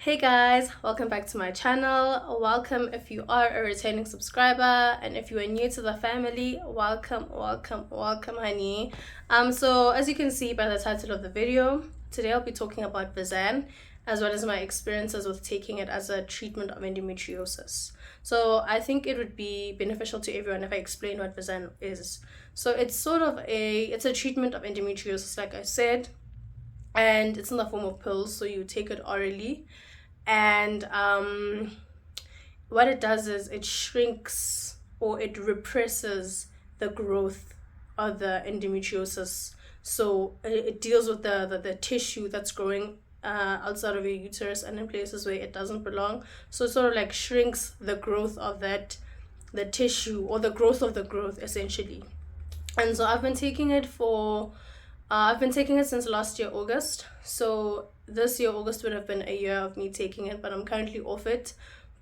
Hey guys, welcome back to my channel. Welcome if you are a returning subscriber, and if you are new to the family, welcome honey. So as you can see by the title of the video, today I'll be talking about Visanne as well as my experiences with taking it as a treatment of endometriosis. So I think it would be beneficial to everyone if I explain what Visanne is. So it's a treatment of endometriosis, like I said, and it's in the form of pills, so you take it orally. And what it does is it shrinks or it represses the growth of the endometriosis. So it deals with the tissue that's growing outside of your uterus and in places where it doesn't belong. So it sort of like shrinks the growth of the tissue, or the growth of the growth, essentially. And so I've been taking it since last year, August. So this year, August would have been a year of me taking it, but I'm currently off it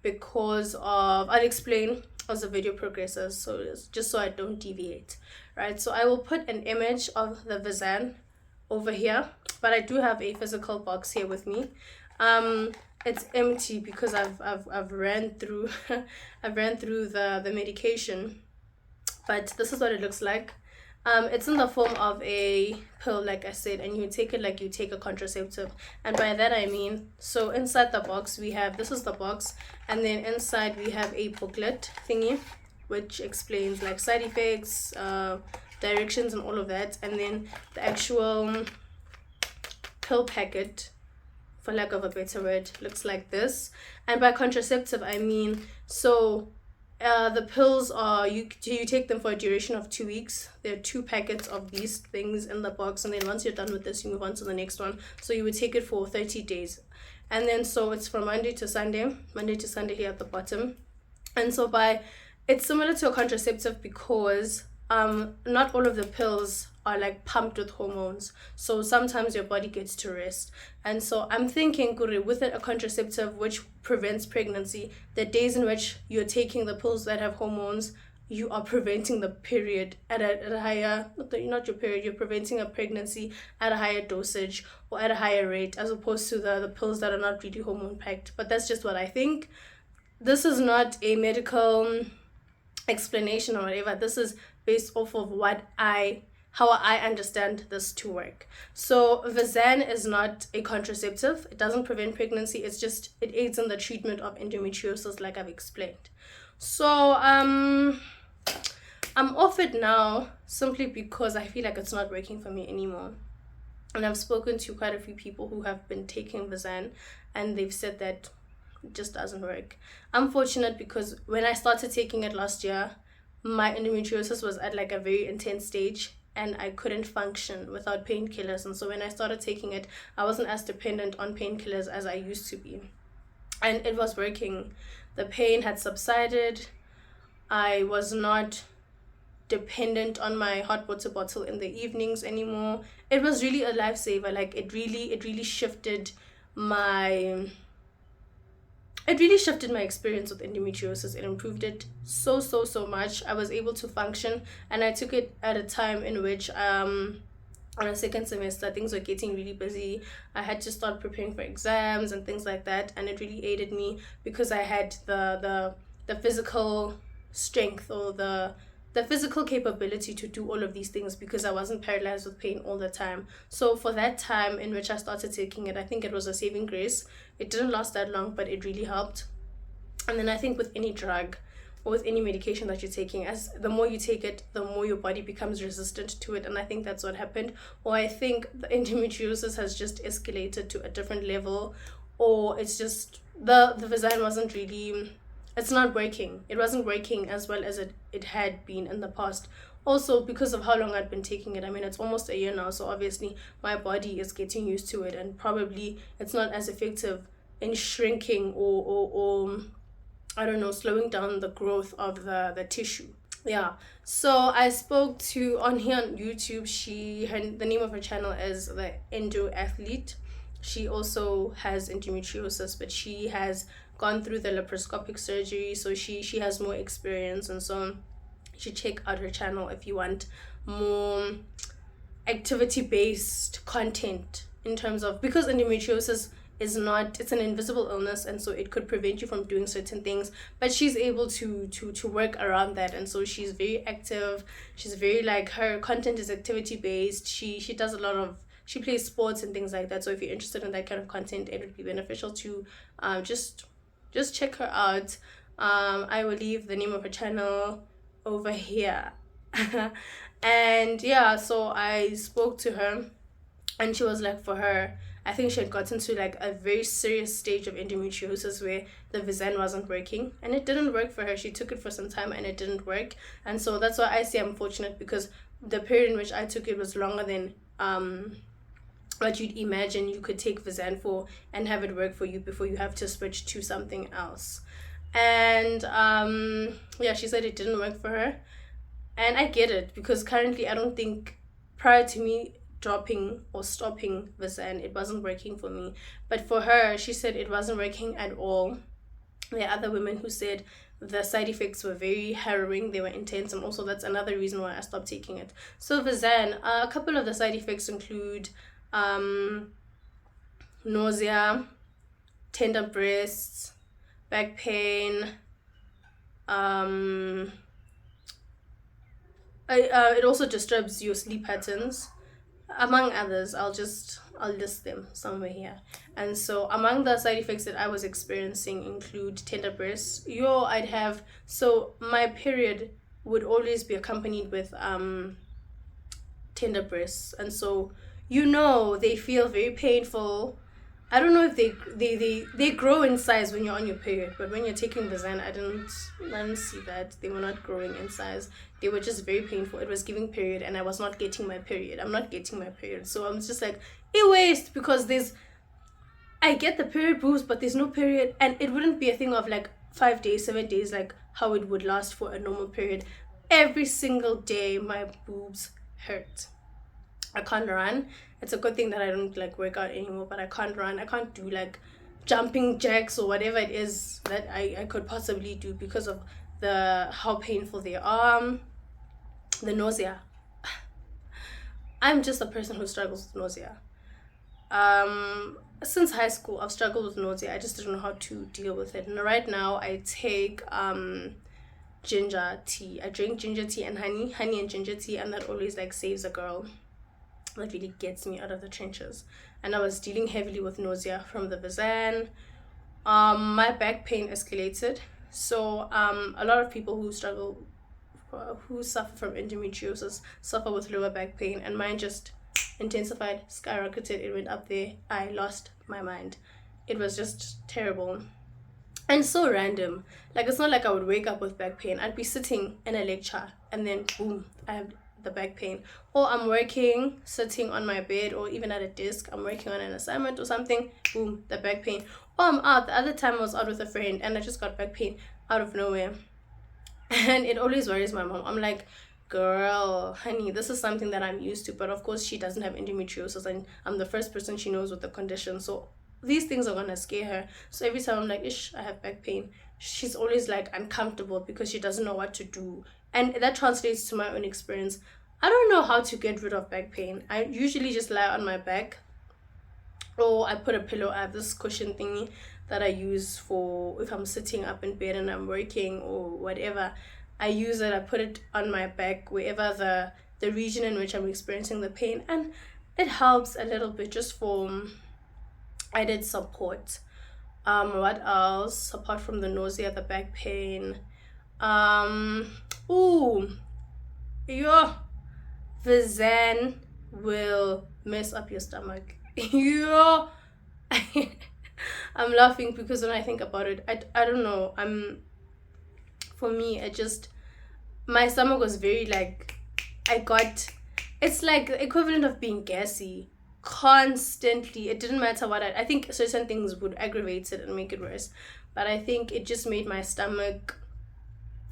because I'll explain as the video progresses, so it's just so I don't deviate, right? So I will put an image of the Visanne over here, but I do have a physical box here with me. It's empty because I've ran through I've ran through the medication, but this is what it looks like. It's in the form of a pill, like I said, and you take it like you take a contraceptive. And by that I mean, so inside the box this is the box, and then inside we have a booklet thingy, which explains like side effects, directions, and all of that. And then the actual pill packet, for lack of a better word, looks like this. And by contraceptive I mean, the pills are, you take them for a duration of 2 weeks. There are 2 packets of these things in the box, and then once you're done with this, you move on to the next one. So you would take it for 30 days. And then so it's from Monday to Sunday here at the bottom. And so it's similar to a contraceptive because not all of the pills are like pumped with hormones, so sometimes your body gets to rest. And so I'm thinking, with a contraceptive which prevents pregnancy, the days in which you're taking the pills that have hormones, you are preventing the period at a higher, not your period, you're preventing a pregnancy at a higher dosage or at a higher rate, as opposed to the pills that are not really hormone packed. But that's just what I think. This is not a medical explanation or whatever. This is based off of how I understand this to work. So Visanne is not a contraceptive. It doesn't prevent pregnancy. It aids in the treatment of endometriosis, like I've explained. So I'm off it now simply because I feel like it's not working for me anymore. And I've spoken to quite a few people who have been taking Visanne, and they've said that it just doesn't work. I'm fortunate because when I started taking it last year, my endometriosis was at like a very intense stage, and I couldn't function without painkillers. And so when I started taking it, I wasn't as dependent on painkillers as I used to be. And it was working. The pain had subsided. I was not dependent on my hot water bottle in the evenings anymore. It was really a lifesaver. Like it really shifted my experience with endometriosis. It improved it so much. I was able to function, and I took it at a time in which on a second semester things were getting really busy. I had to start preparing for exams and things like that, and it really aided me because I had the physical strength, or the physical capability to do all of these things, because I wasn't paralyzed with pain all the time. So for that time in which I started taking it, I think it was a saving grace. It didn't last that long, but it really helped. And then I think with any drug or with any medication that you're taking, as the more you take it, the more your body becomes resistant to it. And I think that's what happened. Or I think the endometriosis has just escalated to a different level, or it's just the Visanne wasn't really, it's not working. It wasn't working as well as it had been in the past. Also because of how long I'd been taking it. I mean, it's almost a year now, so obviously my body is getting used to it, and probably it's not as effective in shrinking or I don't know, slowing down the growth of the tissue. Yeah. So I spoke to, on here on YouTube, the name of her channel is the Endo Athlete. She also has endometriosis, but she has gone through the laparoscopic surgery, so she has more experience. And so you should check out her channel if you want more activity based content, in terms of, because endometriosis is not, it's an invisible illness, and so it could prevent you from doing certain things, but she's able to work around that. And so she's very active, she's very like, her content is activity based, she does a lot of, she plays sports and things like that. So if you're interested in that kind of content, it would be beneficial to just check her out. I will leave the name of her channel over here. And yeah, so I spoke to her, and she was like, for her, I think she had gotten to like a very serious stage of endometriosis where the Visan wasn't working, and it didn't work for her. She took it for some time and it didn't work. And so that's why I say I'm fortunate, because the period in which I took it was longer than what you'd imagine you could take Visan for and have it work for you before you have to switch to something else. And yeah, she said it didn't work for her, and I get it, because currently I don't think, prior to me dropping or stopping Visan, it wasn't working for me. But for her, she said it wasn't working at all. There are other women who said the side effects were very harrowing, they were intense, and also that's another reason why I stopped taking it. So Visan, a couple of the side effects include nausea, tender breasts, back pain, it also disturbs your sleep patterns, among others. I'll list them somewhere here. And so among the side effects that I was experiencing include tender breasts. I'd have, so my period would always be accompanied with tender breasts, and so they feel very painful. I don't know if they grow in size when you're on your period, but when you're taking Visan, I didn't see that. They were not growing in size. They were just very painful. It was giving period, and I was not getting my period. I'm not getting my period. So I'm just like, a waste, because I get the period boobs, but there's no period, and it wouldn't be a thing of like 5 days, 7 days, like how it would last for a normal period. Every single day, my boobs hurt. I can't run. It's a good thing that I don't like work out anymore, but I can't run. I can't do like jumping jacks or whatever it is that I could possibly do because of how painful they are. The nausea. I'm just a person who struggles with nausea. Since high school, I've struggled with nausea. I just didn't know how to deal with it. And right now, I take ginger tea. I drink ginger tea and honey and ginger tea, and that always like saves a girl. That really gets me out of the trenches. And I was dealing heavily with nausea from the Visan. My back pain escalated. So a lot of people who suffer from endometriosis suffer with lower back pain, and mine just intensified, skyrocketed. It went up there. I lost my mind. It was just terrible and so random. Like, it's not like I would wake up with back pain. I'd be sitting in a lecture and then boom, I have the back pain. Or I'm working, sitting on my bed, or even at a desk, I'm working on an assignment or something, boom, the back pain. Or I'm out. The other time I was out with a friend and I just got back pain out of nowhere. And it always worries my mom. I'm like, girl, honey, this is something that I'm used to. But of course, she doesn't have endometriosis, and I'm the first person she knows with the condition. So these things are gonna scare her. So every time I'm like, ish, I have back pain, she's always like uncomfortable because she doesn't know what to do. And that translates to my own experience. I don't know how to get rid of back pain. I usually just lie on my back, or I put a pillow. I have this cushion thingy that I use for if I'm sitting up in bed and I'm working or whatever. I use it. I put it on my back, wherever the region in which I'm experiencing the pain, and it helps a little bit just for added support. What else apart from the nausea, the back pain? Visan will mess up your stomach. I'm laughing because when I think about it, I don't know. For me, my stomach was very like, it's like the equivalent of being gassy constantly. It didn't matter what I think certain things would aggravate it and make it worse, but I think it just made my stomach,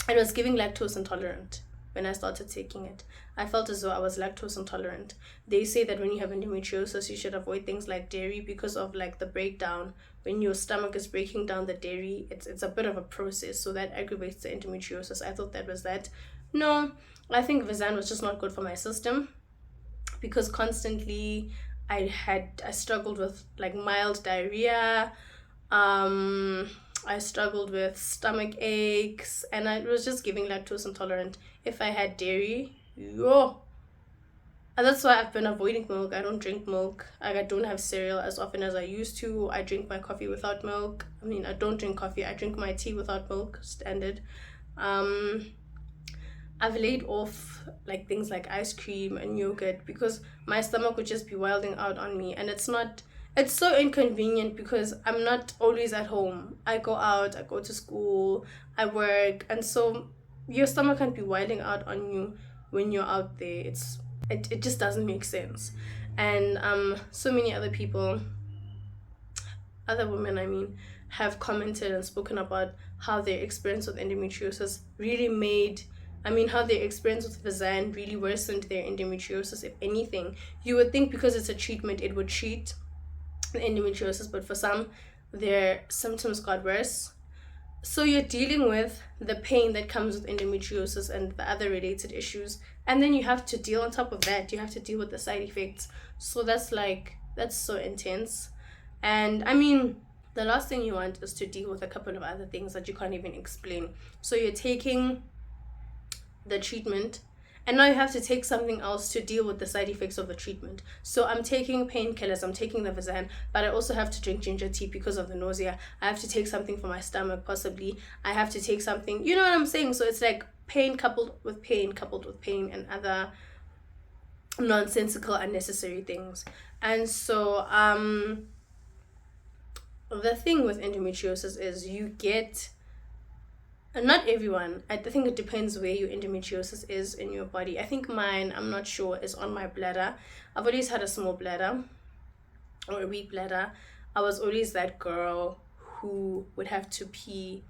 it was giving lactose intolerant. When I started taking it, I felt as though I was lactose intolerant. They say that when you have endometriosis, you should avoid things like dairy because of like the breakdown. When your stomach is breaking down the dairy, it's a bit of a process, so that aggravates the endometriosis. I thought that was that. No, I think Visan was just not good for my system, because constantly I struggled with like mild diarrhea. I struggled with stomach aches, and I was just giving lactose intolerant. If I had dairy, yo. And that's why I've been avoiding milk. I don't drink milk. Like, I don't have cereal as often as I used to. I drink my coffee without milk. I mean, I don't drink coffee. I drink my tea without milk, standard. I've laid off like things like ice cream and yogurt because my stomach would just be wilding out on me, and it's so inconvenient because I'm not always at home. I go out, I go to school, I work, and so your stomach can't be wilding out on you when you're out there. It just doesn't make sense. And so many other people, other women I mean, have commented and spoken about how their experience with endometriosis really how their experience with Visanne really worsened their endometriosis. If anything, you would think because it's a treatment it would treat the endometriosis, but for some their symptoms got worse. So you're dealing with the pain that comes with endometriosis and the other related issues, and then you have to deal on top of that, you have to deal with the side effects. So that's so intense. And I mean, the last thing you want is to deal with a couple of other things that you can't even explain. So you're taking the treatment, and now you have to take something else to deal with the side effects of the treatment. So I'm taking painkillers, I'm taking the Visan, but I also have to drink ginger tea because of the nausea. I have to take something for my stomach, possibly. I have to take something, you know what I'm saying? So it's like pain coupled with pain, and other nonsensical, unnecessary things. And so the thing with endometriosis is you get, not everyone, I think it depends where your endometriosis is in your body. I think mine, I'm not sure, is on my bladder. I've always had a small bladder or a weak bladder. I was always that girl who would have to pee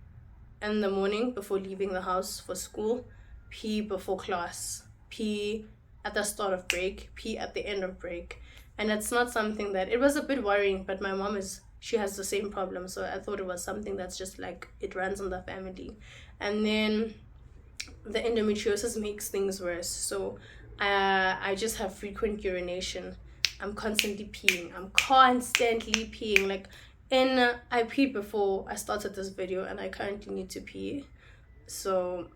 in the morning before leaving the house for school, pee before class, pee at the start of break, pee at the end of break. And it's not something that, it was a bit worrying, but my mom she has the same problem, so I thought it was something that's just like it runs in the family. And then the endometriosis makes things worse. So I just have frequent urination. I'm constantly peeing. Like I peed before I started this video, and I currently need to pee. So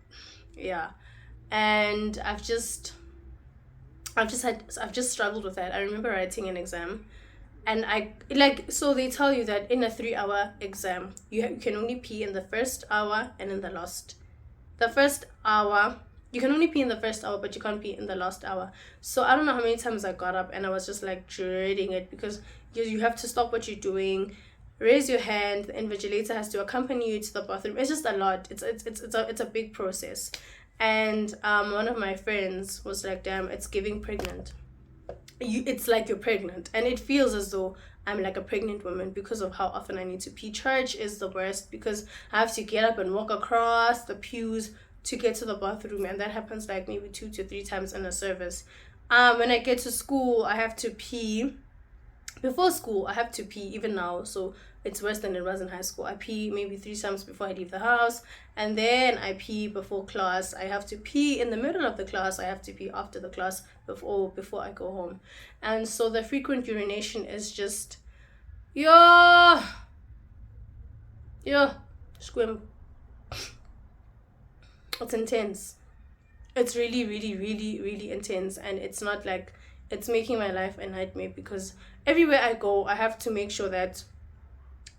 yeah, and I've just struggled with that. I remember writing an exam, and so they tell you that in a 3-hour exam you can only pee in the first hour and in the first hour. You can only pee in the first hour, but you can't pee in the last hour. So I don't know how many times I got up and I was just like dreading it, because you have to stop what you're doing, raise your hand, the invigilator has to accompany you to the bathroom. It's just a lot. It's a big process. And one of my friends was like, damn, it's giving pregnant. It's like you're pregnant, and it feels as though I'm like a pregnant woman because of how often I need to pee. Church is the worst because I have to get up and walk across the pews to get to the bathroom, and that happens like maybe 2 to 3 times in a service. When I get to school, I have to pee. Before school, I have to pee even now, so it's worse than it was in high school. I pee maybe 3 times before I leave the house, and then I pee before class. I have to pee in the middle of the class. I have to pee after the class before I go home. And so the frequent urination is just, squim. It's intense. It's really, really, really, really intense, and it's not like, it's making my life a nightmare, because everywhere I go, I have to make sure that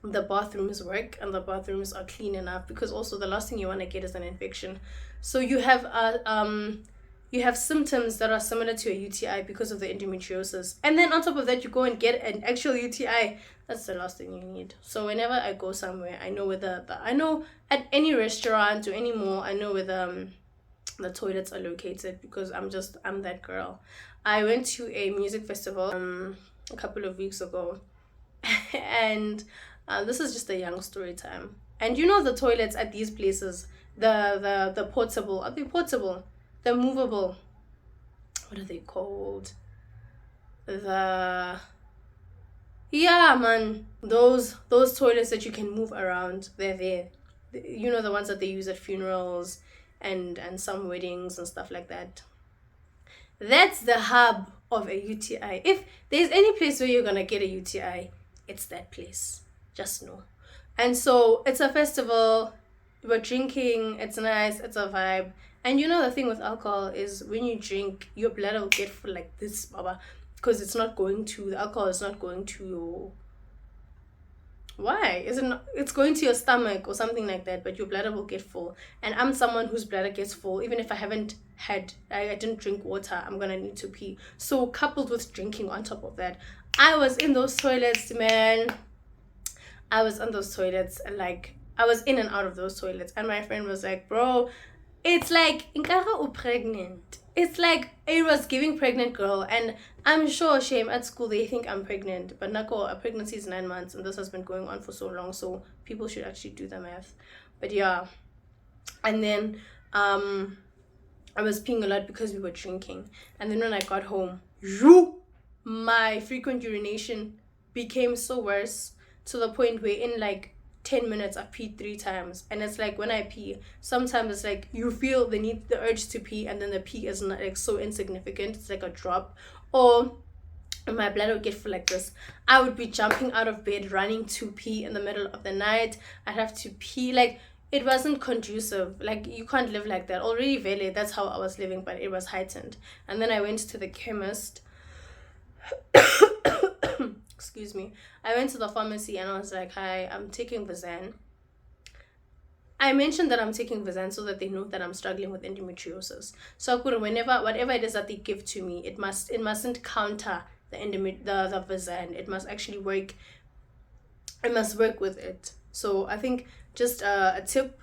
the bathrooms work and the bathrooms are clean enough, because also the last thing you want to get is an infection. So you have symptoms that are similar to a UTI because of the endometriosis, and then on top of that you go and get an actual UTI. That's the last thing you need. So whenever I go somewhere, I know where I know at any restaurant or any mall, I know where the toilets are located, because I'm that girl. I went to a music festival a couple of weeks ago, and this is just a young story time. And you know, the toilets at these places, the portable, are they portable? The movable, what are they called? Yeah, man, those toilets that you can move around, they're there. You know, the ones that they use at funerals and some weddings and stuff like that. That's the hub of a UTI. If there's any place where you're gonna get a UTI, it's that place. Just know. And so it's a festival, we're drinking, it's nice, it's a vibe. And you know the thing with alcohol is when you drink, your bladder will get full like this, baba, because the alcohol is not going to your, why? Is it not, it's going to your stomach or something like that, but your bladder will get full. And I'm someone whose bladder gets full, even if I didn't drink water, I'm gonna need to pee. So coupled with drinking on top of that, I was in those toilets, man. I was in those toilets, and like I was in and out of those toilets, and my friend was like, bro, it's like Nkara pregnant. It's like it was giving pregnant girl, and I'm sure shame at school they think I'm pregnant, but Nako, a pregnancy is 9 months, and this has been going on for so long, so people should actually do the math. But yeah, and then I was peeing a lot because we were drinking, and then when I got home, my frequent urination became so worse to the point where in like 10 minutes I peed 3 times. And it's like when I pee, sometimes it's like you feel the urge to pee, and then the pee is not like so insignificant, it's like a drop. Or my bladder would get full like this. I would be jumping out of bed, running to pee in the middle of the night. I'd have to pee. Like, it wasn't conducive. Like, you can't live like that. Already, Vele, that's how I was living, but it was heightened. And then I went to the chemist. Excuse me. I went to the pharmacy and I was like, hi, I'm taking Visanne. I mentioned that I'm taking Visan so that they know that I'm struggling with endometriosis. So whatever it is that they give to me, it mustn't counter the Visan. It must actually work. It must work with it. So I think just a tip,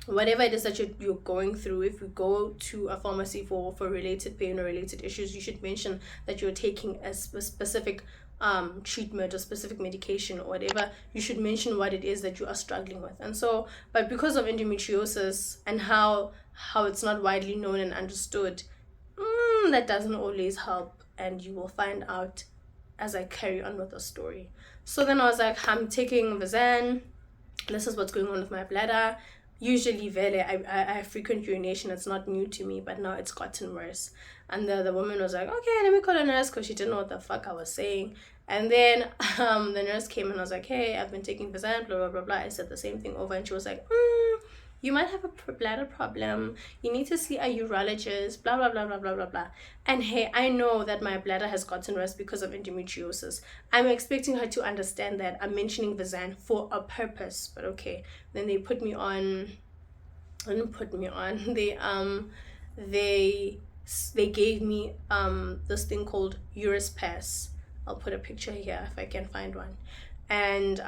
whatever it is that you're going through, if you go to a pharmacy for related pain or related issues, you should mention that you're taking a specific treatment or specific medication or whatever. You should mention what it is that you are struggling with. And so, but because of endometriosis and how it's not widely known and understood, that doesn't always help, and you will find out as I carry on with the story. So then I was like, I'm taking Visanne, this is what's going on with my bladder. Usually I have frequent urination, it's not new to me, but now it's gotten worse. And the woman was like, okay, let me call a nurse, because she didn't know what the fuck I was saying. And then the nurse came and I was like, hey, I've been taking Visanne, blah, blah, blah, blah. I said the same thing over, and she was like, you might have a bladder problem. You need to see a urologist, blah, blah, blah, blah, blah, blah, blah. And hey, I know that my bladder has gotten worse because of endometriosis. I'm expecting her to understand that I'm mentioning Visanne for a purpose, but okay. Then they put me on, they gave me this thing called Urospas. I'll put a picture here if I can find one. And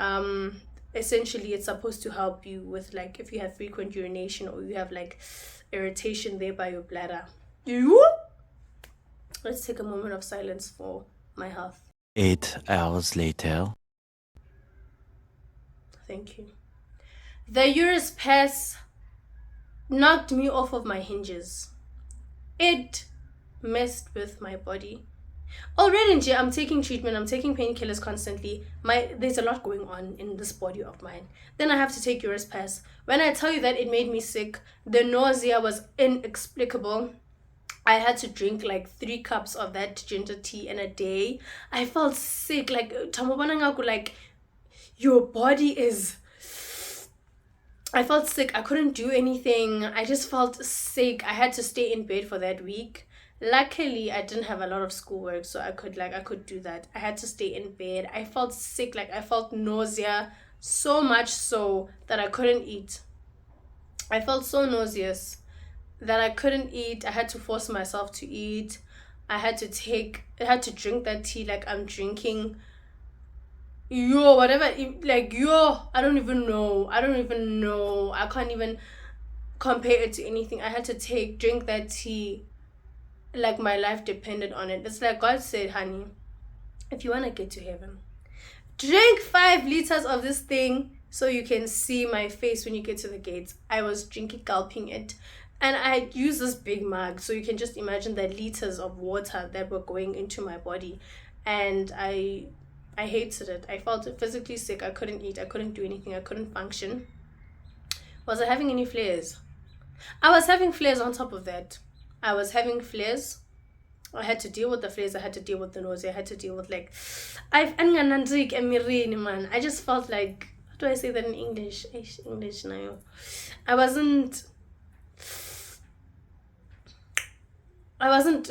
essentially it's supposed to help you with, like, if you have frequent urination or you have like irritation there by your bladder. Let's take a moment of silence for my health. 8 hours later. Thank you. The Urospas knocked me off of my hinges. It messed with my body. Already, I'm taking treatment, I'm taking painkillers constantly. There's a lot going on in this body of mine. Then I have to take Urospas. When I tell you that it made me sick, the nausea was inexplicable. I had to drink like 3 cups of that ginger tea in a day. I felt sick, like your body is... I felt sick. I couldn't do anything. I just felt sick. I had to stay in bed for that week. Luckily, I didn't have a lot of schoolwork, so I could do that. I had to stay in bed. I felt sick, like I felt nausea, so much so that I couldn't eat. I felt so nauseous that I couldn't eat. I had to force myself to eat. I had to drink that tea like I'm drinking whatever, I don't even know. I can't even compare it to anything. I had to drink that tea like my life depended on it. It's like God said, honey, if you want to get to heaven, drink 5 liters of this thing so you can see my face when you get to the gates. I was gulping it, and I used this big mug, so you can just imagine the liters of water that were going into my body. And I hated it. I felt physically sick. I couldn't eat. I couldn't do anything. I couldn't function. Was I having any flares? I was having flares on top of that. I was having flares. I had to deal with the flares, I had to deal with the nausea, I had to deal with like I just felt like, how do I say that in English? English now. I wasn't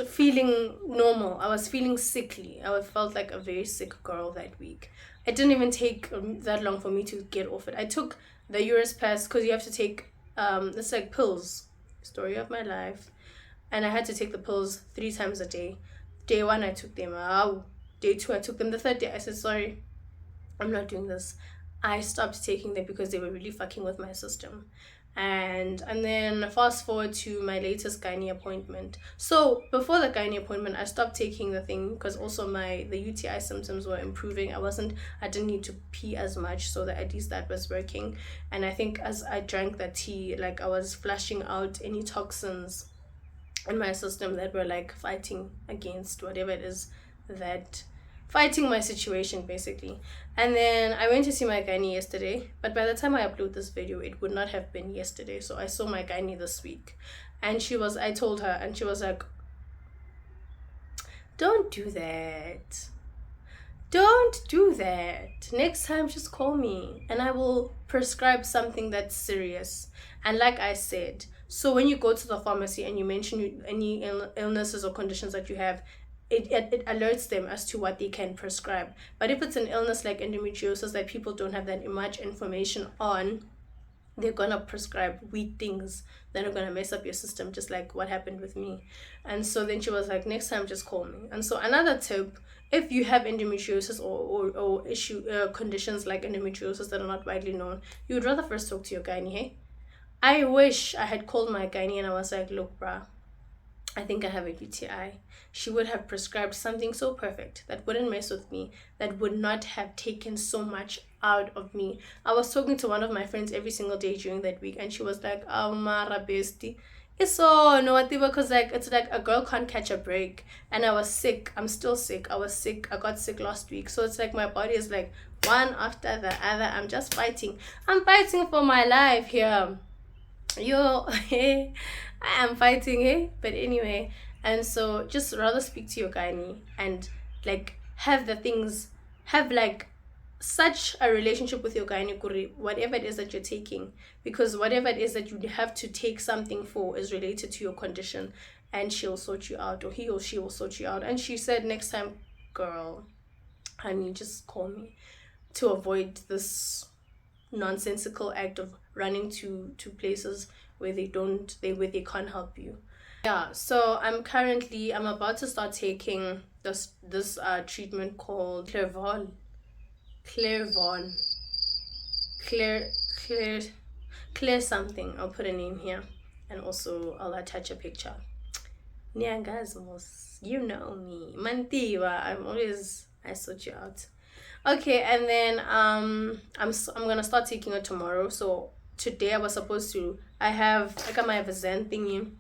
feeling normal. I was feeling sickly. I felt like a very sick girl that week. It didn't even take that long for me to get off it. I took the Urospas because you have to take it's like pills. Story of my life. And I had to take the pills 3 times a day. Day 1 I took them. Day 2 I took them. The 3rd day I said, sorry, I'm not doing this. I stopped taking them because they were really fucking with my system. And then fast forward to my latest gynae appointment. So before the gynae appointment, I stopped taking the thing because also the UTI symptoms were improving. I didn't need to pee as much, so that at least that was working. And I think as I drank that tea, like I was flushing out any toxins in my system that were like fighting against whatever it is that fighting my situation basically. And then I went to see my gynae yesterday, but by the time I upload this video it would not have been yesterday. So I saw my gynae this week, and I told her, and she was like, don't do that, next time just call me and I will prescribe something that's serious. And like I said, so when you go to the pharmacy and you mention any illnesses or conditions that you have, it alerts them as to what they can prescribe. But if it's an illness like endometriosis that people don't have that much information on, they're gonna prescribe weak things that are gonna mess up your system, just like what happened with me. And so then she was like, next time just call me. And so another tip, if you have endometriosis or conditions like endometriosis that are not widely known, you would rather first talk to your gynae. Hey, I wish I had called my gynae and I was like, look bruh, I think I have a UTI. She would have prescribed something so perfect that wouldn't mess with me, that would not have taken so much out of me. I was talking to one of my friends every single day during that week, and she was like, oh mara bestie, it's so no whatever, because like it's like a girl can't catch a break. And I was sick. I'm still sick. I got sick last week. So it's like my body is like one after the other. I'm just fighting. I'm fighting for my life here. Yo, I am fighting, eh? But anyway, and so just rather speak to your gynae and like have like such a relationship with your gynae, whatever it is that you're taking, because whatever it is that you have to take something for is related to your condition, and she'll sort you out, or he or she will sort you out. And she said, next time, girl, honey, just call me, to avoid this nonsensical act of running to places where they can't help you. Yeah, so I'm about to start taking this treatment called Claire something. I'll put a name here, and also I'll attach a picture. Nyangasmos, you know me, Mantiva. I sort you out. Okay, and then I'm gonna start taking it tomorrow. So today I was supposed to, I got my Visan thingy.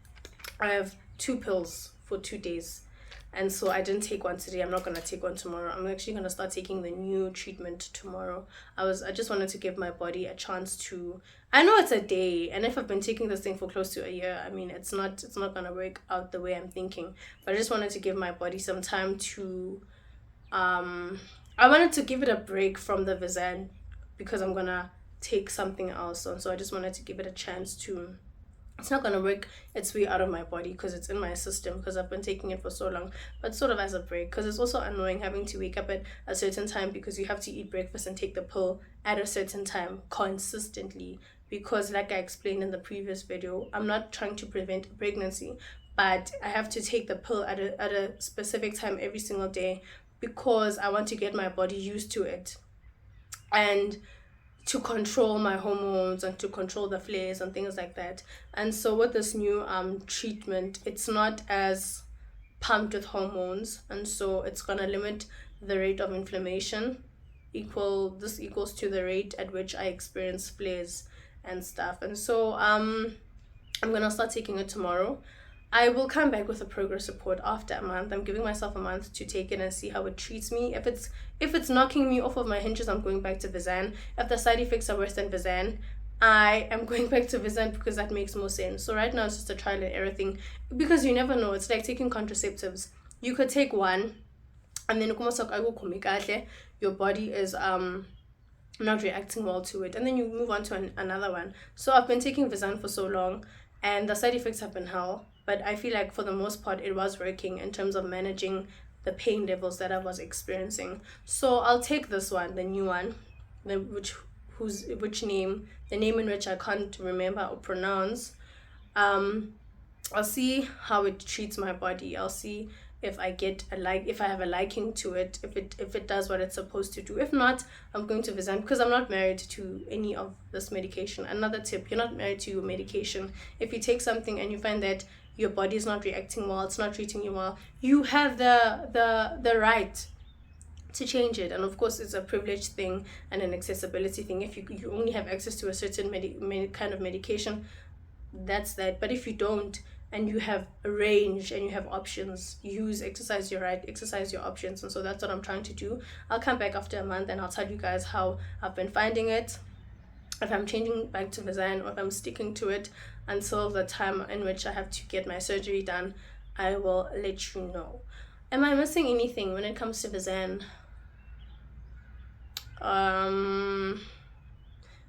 I have 2 pills for 2 days, and so I didn't take one today. I'm not gonna take one tomorrow. I'm actually gonna start taking the new treatment tomorrow. I just wanted to give my body a chance to, I know it's a day, and if I've been taking this thing for close to a year, I mean it's not gonna work out the way I'm thinking. But I just wanted to give my body some time to I wanted to give it a break from the Visan because I'm gonna take something else on. So I just wanted to give it a chance to, it's not gonna work its way out of my body because it's in my system, because I've been taking it for so long, but sort of as a break, because it's also annoying having to wake up at a certain time because you have to eat breakfast and take the pill at a certain time consistently. Because like I explained in the previous video, I'm not trying to prevent pregnancy, but I have to take the pill at a specific time every single day because I want to get my body used to it and to control my hormones and to control the flares and things like that. And so with this new treatment, it's not as pumped with hormones, and so it's gonna limit the rate of inflammation. This equals to the rate at which I experience flares and stuff. And so I'm gonna start taking it tomorrow. I will come back with a progress report after a month. I'm giving myself a month to take it and see how it treats me. If it's knocking me off of my hinges, I'm going back to Visan. If the side effects are worse than Visan, I am going back to Visan because that makes more sense. So right now it's just a trial and error thing, because you never know. It's like taking contraceptives. you could take one, and then your body is not reacting well to it, and then you move on to another one. So I've been taking Visan for so long, and the side effects have been hell, but I feel like for the most part it was working in terms of managing the pain levels that I was experiencing. So I'll take this one, the new one, the name in which I can't remember or pronounce. I'll see how it treats my body. I'll see if I get if I have a liking to it, if it does what it's supposed to do. If not, I'm going to Visan, because I'm not married to any of this medication. Another tip: you're not married to your medication. If you take something and you find that your body is not reacting well, it's not treating you well, you have the right to change it. And of course, it's a privilege thing and an accessibility thing. If you only have access to a certain kind of medication, that's that. But if you don't, and you have a range and you have options, exercise your right, exercise your options. And so that's what I'm trying to do. I'll come back after a month and I'll tell you guys how I've been finding it, if I'm changing back to Visan, or if I'm sticking to it until the time in which I have to get my surgery done. I will let you know. Am I missing anything when it comes to Visan?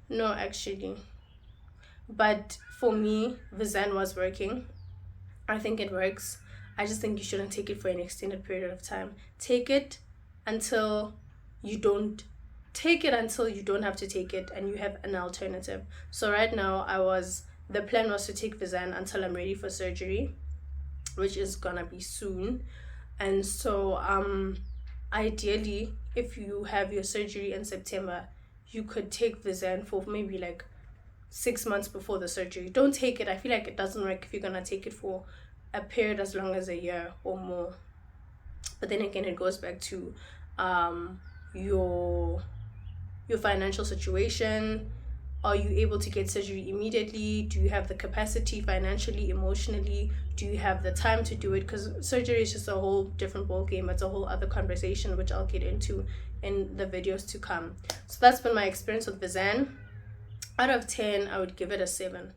No, actually. But for me, Visan was working. I think it works. I just think you shouldn't take it for an extended period of time. Take it until you don't have to take it and you have an alternative. So right now, the plan was to take Visan until I'm ready for surgery, which is gonna be soon. And so ideally, if you have your surgery in September, you could take Visan for maybe like 6 months before the surgery. Don't take it. I feel like it doesn't work if you're gonna take it for a period as long as a year or more. But then again, it goes back to your financial situation. Are you able to get surgery immediately? Do you have the capacity financially, emotionally? Do you have the time to do it? Because surgery is just a whole different ballgame. It's a whole other conversation, which I'll get into in the videos to come. So that's been my experience with Visan. Out of 10, I would give it a 7,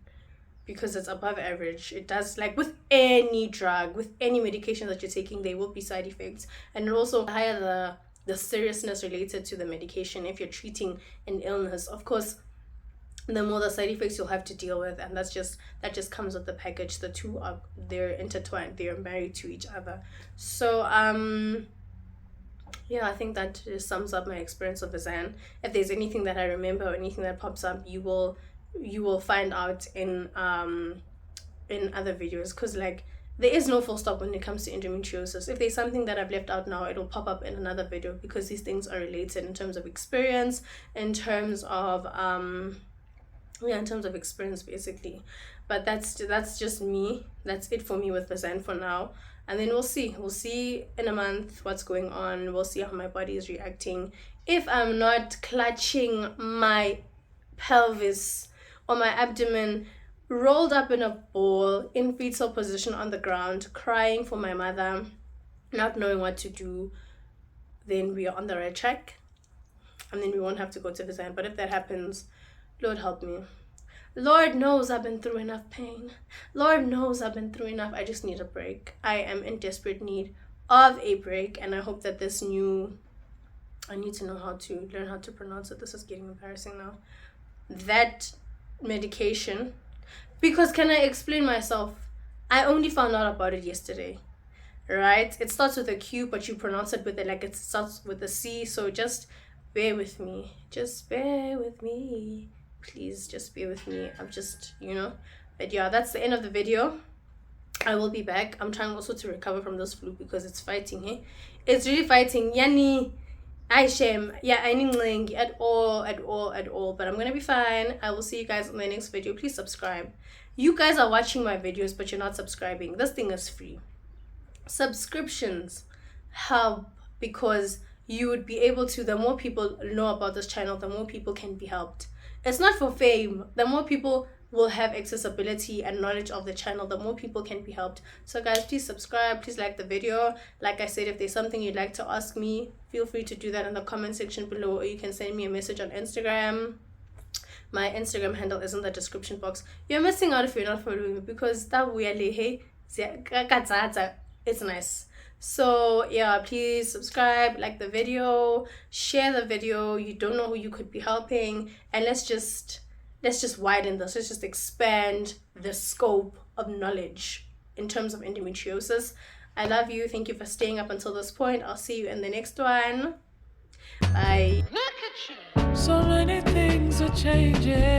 because it's above average. It does, like with any drug, with any medication that you're taking, there will be side effects. And also, the higher the seriousness related to the medication, if you're treating an illness, of course, the more the side effects you'll have to deal with. And that just comes with the package. The two they're intertwined, they're married to each other. So yeah, I think that just sums up my experience with Visan. If there's anything that I remember or anything that pops up, you will find out in other videos, because like there is no full stop when it comes to endometriosis. If there's something that I've left out now, it'll pop up in another video, because these things are related in terms of experience, in terms of experience basically. But that's just me. That's it for me with Visan for now. And then we'll see in a month what's going on. We'll see how my body is reacting. If I'm not clutching my pelvis or my abdomen rolled up in a ball in fetal position on the ground, crying for my mother, not knowing what to do, then we are on the right track, and then we won't have to go to Visan. But if that happens, Lord help me. Lord knows I've been through enough pain. Lord knows I've been through enough. I just need a break. I am in desperate need of a break, and I hope that I need to learn how to pronounce it. This is getting embarrassing now. That medication, because can I explain myself? I only found out about it yesterday, right? It starts with a Q, but you pronounce it with it starts with a C. So just bear with me. Just bear with me. Please just bear with me. I'm just, but yeah, that's the end of the video. I will be back. I'm trying also to recover from this flu, because it's fighting, hey? It's really fighting. Yani, I shame. Yeah, I need at all. But I'm gonna be fine. I will see you guys in the next video. Please subscribe. You guys are watching my videos, but you're not subscribing. This thing is free. Subscriptions help, because you would be able to, the more people know about this channel, the more people can be helped. It's not for fame. The more people will have accessibility and knowledge of the channel, the more people can be helped. So guys, please subscribe, please like the video. Like I said, if there's something you'd like to ask me, feel free to do that in the comment section below, or you can send me a message on Instagram. My Instagram handle is in the description box. You're missing out if you're not following me, because that weirdly, hey, it's nice. So yeah, please subscribe, like the video, share the video. You don't know who you could be helping, and let's just widen this. Let's just expand the scope of knowledge in terms of endometriosis. I love you. Thank you for staying up until this point. I'll see you in the next one. Bye. So many things are changing.